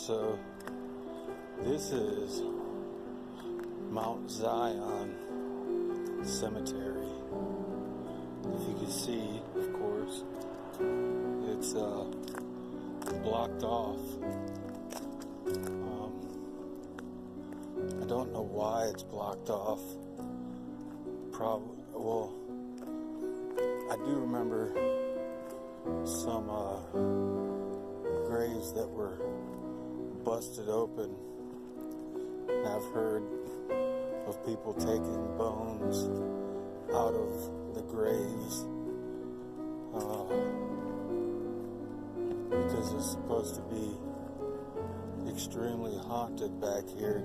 So this is My.Zion Cemetery. If you can see, of course, it's blocked off. I don't know why it's blocked off. Well, I do remember some graves that were busted open, and I've heard of people taking bones out of the graves because it's supposed to be extremely haunted back here.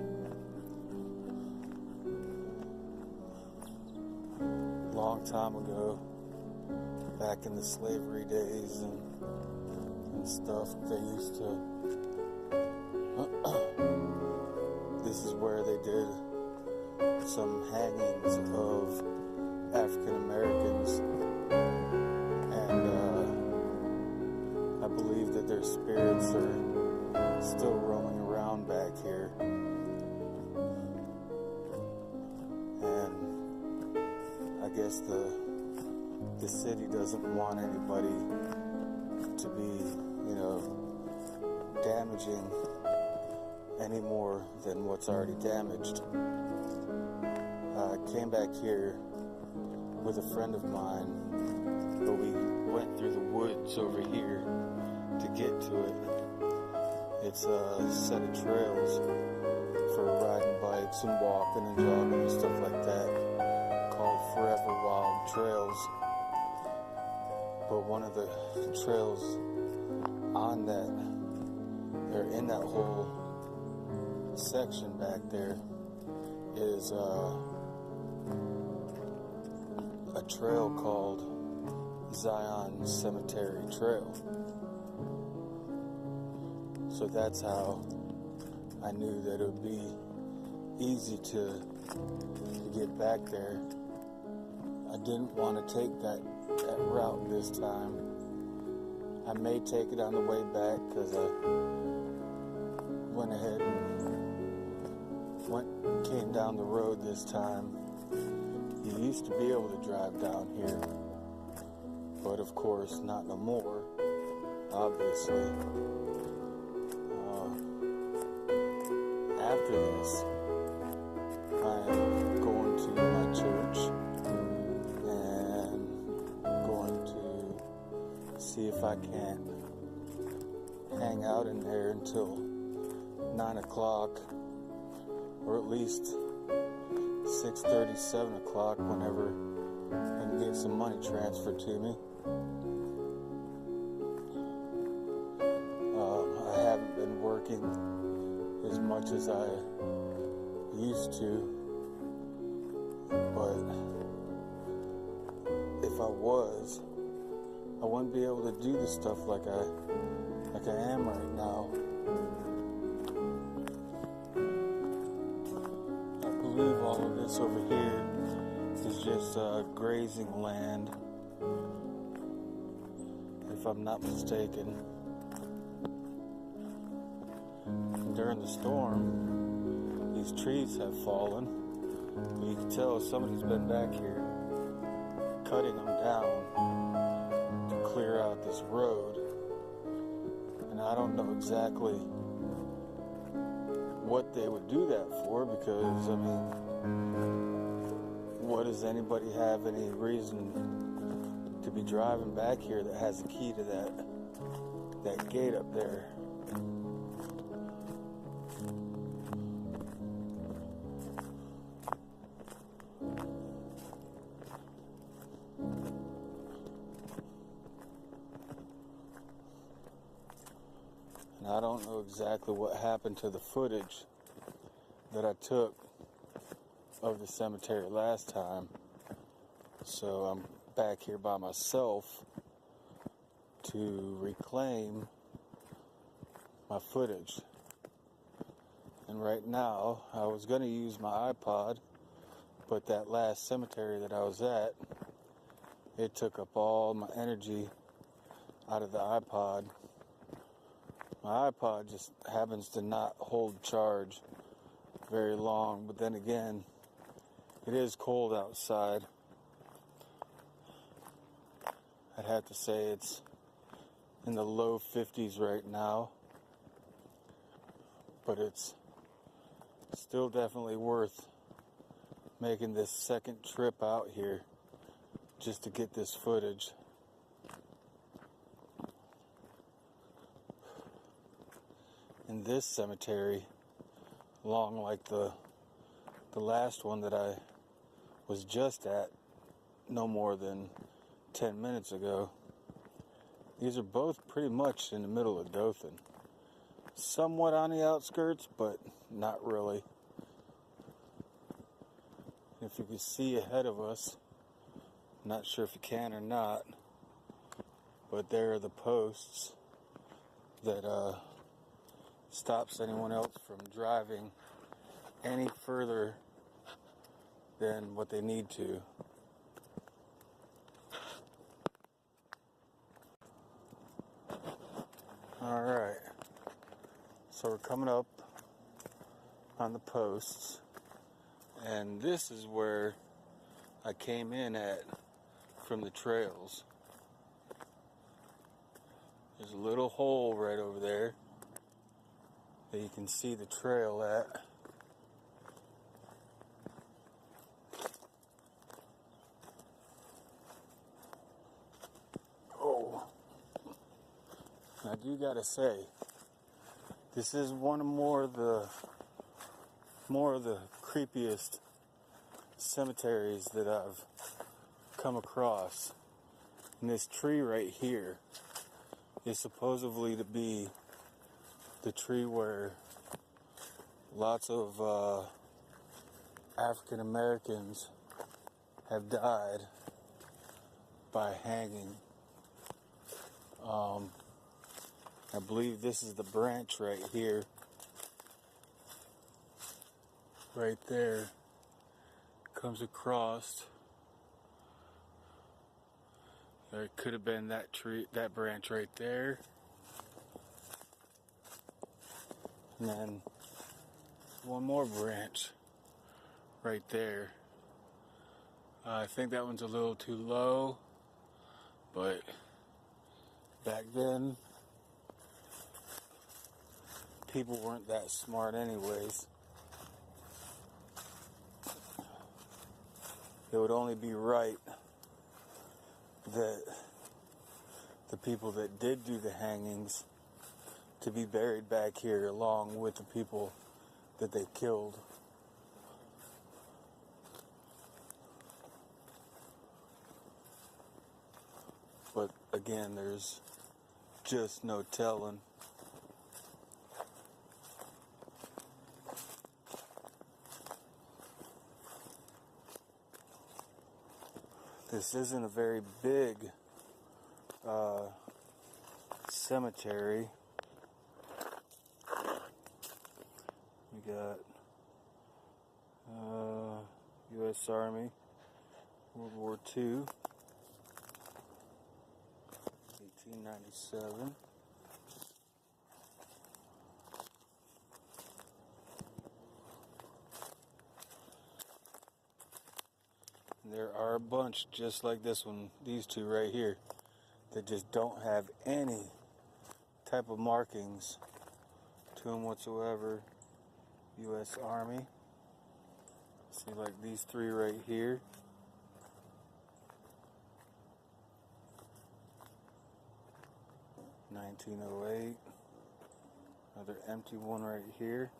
Long time ago, back in the slavery days and stuff, they used to this is where they did some hangings of African Americans, and I believe that their spirits are still roaming around back here. And I guess the city doesn't want anybody to be, damaging any more than what's already damaged. I came back here with a friend of mine, but we went through the woods over here to get to it. It's a set of trails for riding bikes and walking and jogging and stuff like that, called Forever Wild Trails. But one of the trails on that, or in that whole section back there, is a trail called Zion Cemetery Trail. So that's how I knew that it would be easy to get back there. I didn't want to take that route this time. I may take it on the way back because I went ahead and came down the road this time. You used to be able to drive down here, but of course not no more, obviously. After this, I am going to my church and going to see if I can't hang out in there until 9 o'clock, or at least 6:30, 7 o'clock, whenever I can get some money transferred to me. I haven't been working as much as I used to, but if I was, I wouldn't be able to do the stuff like I am right now. I believe all of this over here is just grazing land, if I'm not mistaken. During the storm, these trees have fallen. You can tell somebody's been back here cutting them down to clear out this road. And I don't know exactly what they would do that for, because, what does anybody have any reason to be driving back here that has a key to that gate up there? And I don't know exactly what happened to the footage that I took of the cemetery last time. So I'm back here by myself to reclaim my footage. And right now, I was going to use my iPod, but that last cemetery that I was at, it took up all my energy out of the iPod. My iPod just happens to not hold charge very long, but then again, it is cold outside. I'd have to say it's in the low 50s right now, but it's still definitely worth making this second trip out here just to get this footage. In this cemetery, along like the last one that I was just at no more than 10 minutes ago, these are both pretty much in the middle of Dothan. Somewhat on the outskirts, but not really. If you can see ahead of us, not sure if you can or not, but there are the posts that stops anyone else from driving any further than what they need to. Alright, so we're coming up on the posts, and this is where I came in at from the trails. There's a little hole right over there that you can see the trail at. Oh, I do gotta say, this is one of more of the creepiest cemeteries that I've come across. And this tree right here is supposedly to be the tree where lots of African Americans have died by hanging. I believe this is the branch right here. Right there. Comes across. There could have been that tree, that branch right there. And then one more branch right there. I think that one's a little too low, but back then people weren't that smart anyways. It would only be right that the people that did do the hangings to be buried back here along with the people that they killed. But again, there's just no telling. This isn't a very big cemetery. We got U.S. Army, World War II, 1897. And there are a bunch just like this one, these two right here, that just don't have any type of markings to them whatsoever. U.S. Army. See, like these three right here. $1908. Another empty one right here.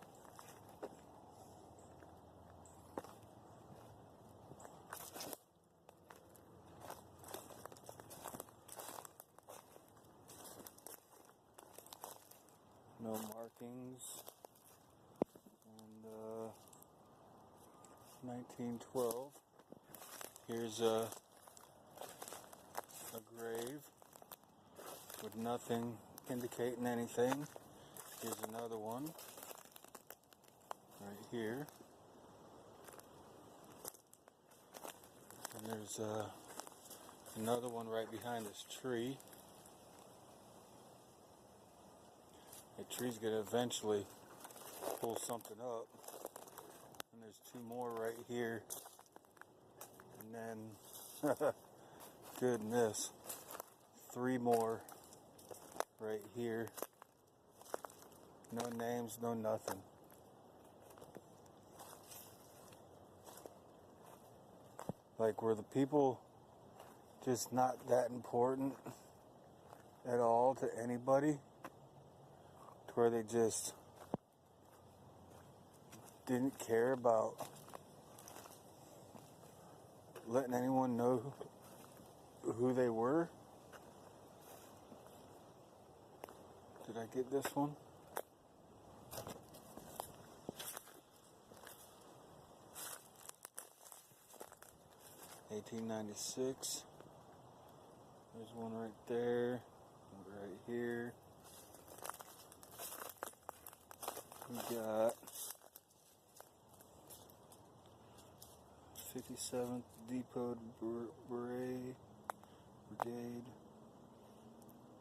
No markings. And 1912. Here's a grave with nothing indicating anything. Here's another one right here. And there's another one right behind this tree. A tree's gonna eventually pull something up. And there's two more right here. And then, goodness, three more right here. No names, no nothing. Like, were the people just not that important at all to anybody? To where they just didn't care about letting anyone know who they were? Did I get this one? $18.96. There's one right there, right here. We got 57th Depot Brigade,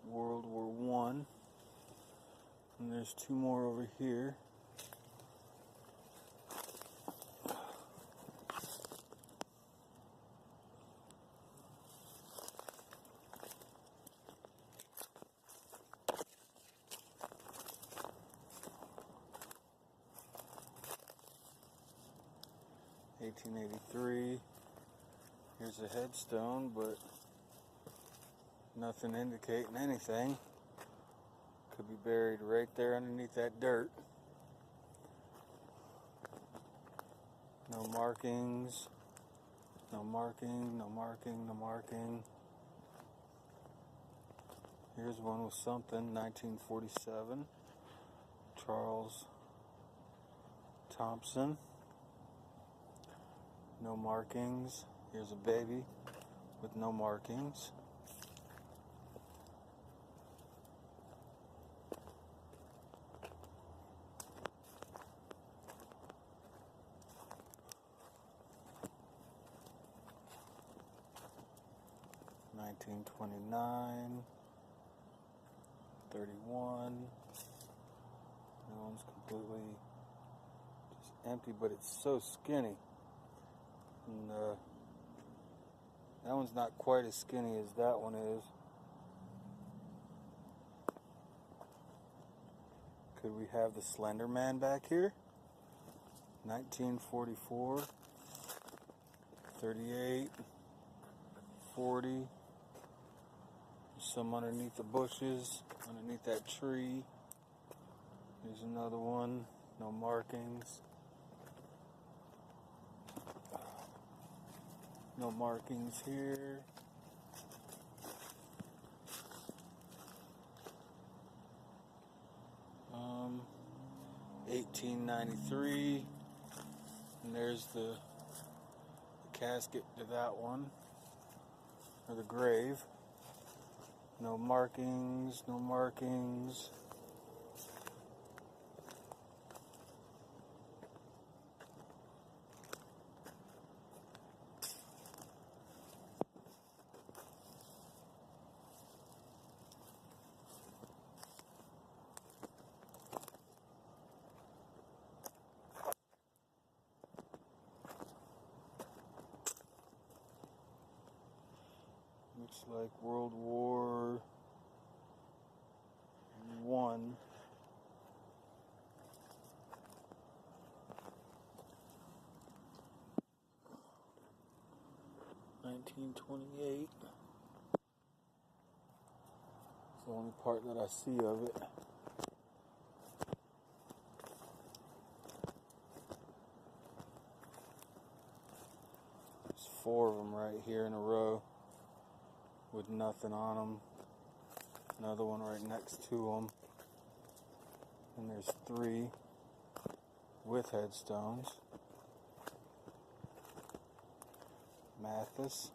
World War I. And there's two more over here. $18.83. Here's a headstone, but nothing indicating anything. Could be buried right there underneath that dirt. No markings. No marking, no marking, no marking. Here's one with something, 1947. Charles Thompson. No markings. Here's a baby with no markings. $19.29. $31. That one's completely just empty, but it's so skinny. And that one's not quite as skinny as that one is. Could we have the Slender Man back here? 1944, 38, 40. Some underneath the bushes, underneath that tree. Here's another one, no markings. No markings here. $18.93, and there's the casket to that one, or the grave. No markings, no markings. Looks like World War I. 1928. It's the only part that I see of it. There's four of them right here in a row with nothing on them. Another one right next to them. And there's three with headstones. Mathis.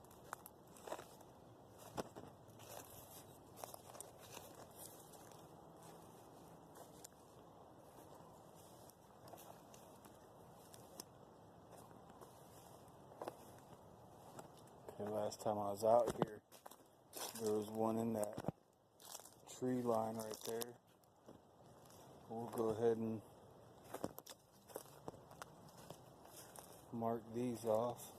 Okay, last time I was out here, there was one in that tree line right there. we'll go ahead and mark these off.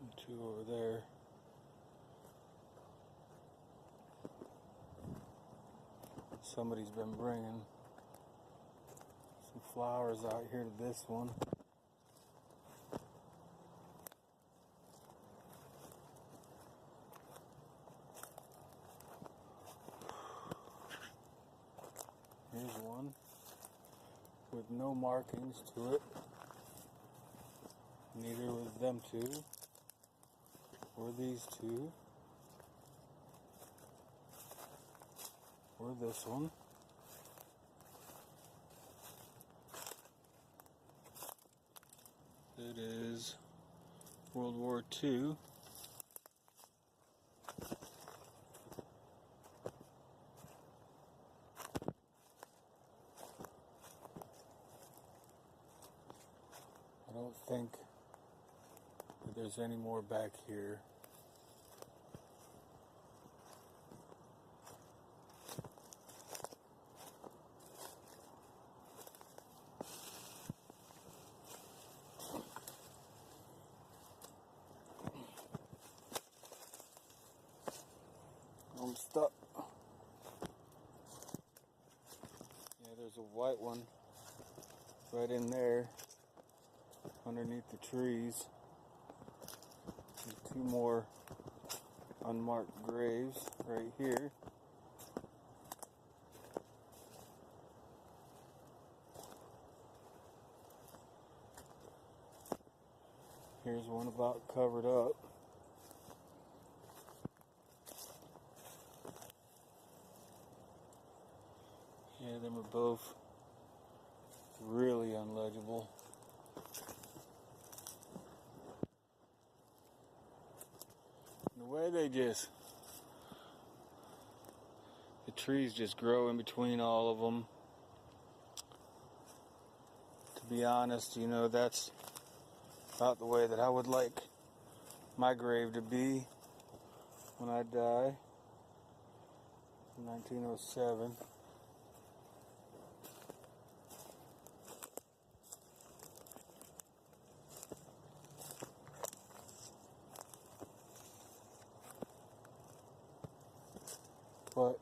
And 2 over there. Somebody's been bringing some flowers out here to this one. Here's one with no markings to it. Neither with them two or these two or this one. It is World War II. I don't think that there's any more back here. I'm stuck. Yeah, there's a white one right in there underneath the trees. There's 2 more unmarked graves right here. Here's one about covered up. Yeah, them are both really unlegible. The way the trees just grow in between all of them. To be honest, you know, that's about the way that I would like my grave to be when I die. 1907. But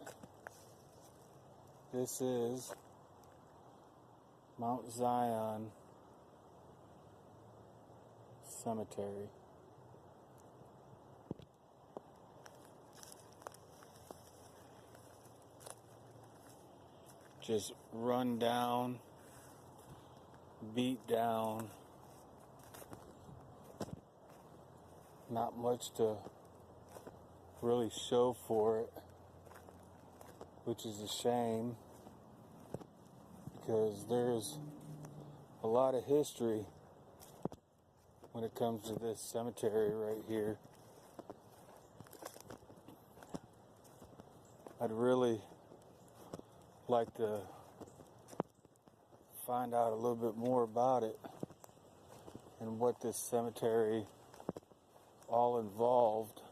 this is My.Zion Cemetery. Just run down, beat down. Not much to really show for it, which is a shame, because there's a lot of history when it comes to this cemetery right here. I'd really like to find out a little bit more about it and what this cemetery all involved.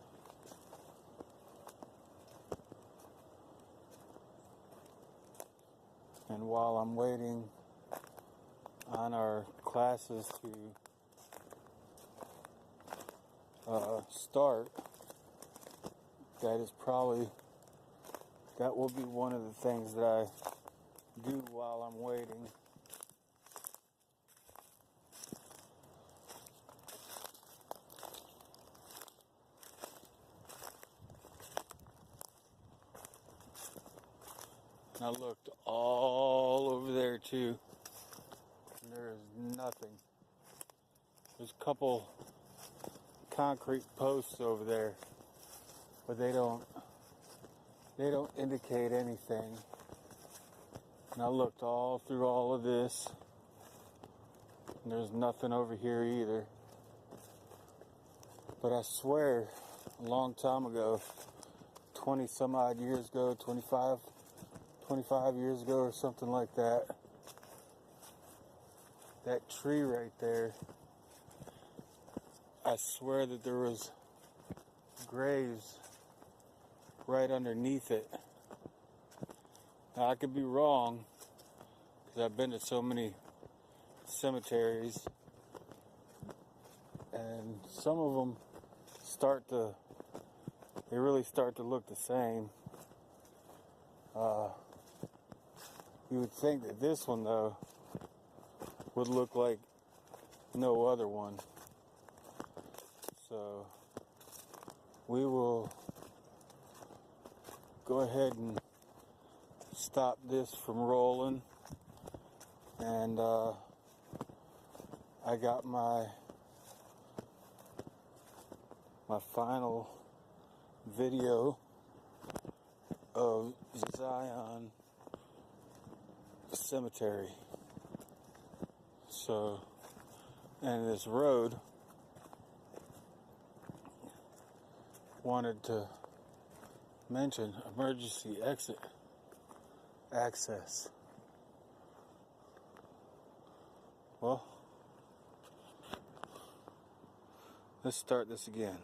And while I'm waiting on our classes to start, that will be one of the things that I do while I'm waiting. And I looked all over there too, and there is nothing. There's a couple concrete posts over there, but they don't indicate anything. And I looked all through all of this, and there's nothing over here either. But I swear a long time ago, 20 some odd years ago, 25 years ago or something like that. That tree right there, I swear that there was graves right underneath it. Now, I could be wrong, because I've been to so many cemeteries, and some of them they really start to look the same. You would think that this one, though, would look like no other one. So we will go ahead and stop this from rolling. And I got my final video of Zion Cemetery. So, and this road, wanted to mention emergency exit access. Well, let's start this again.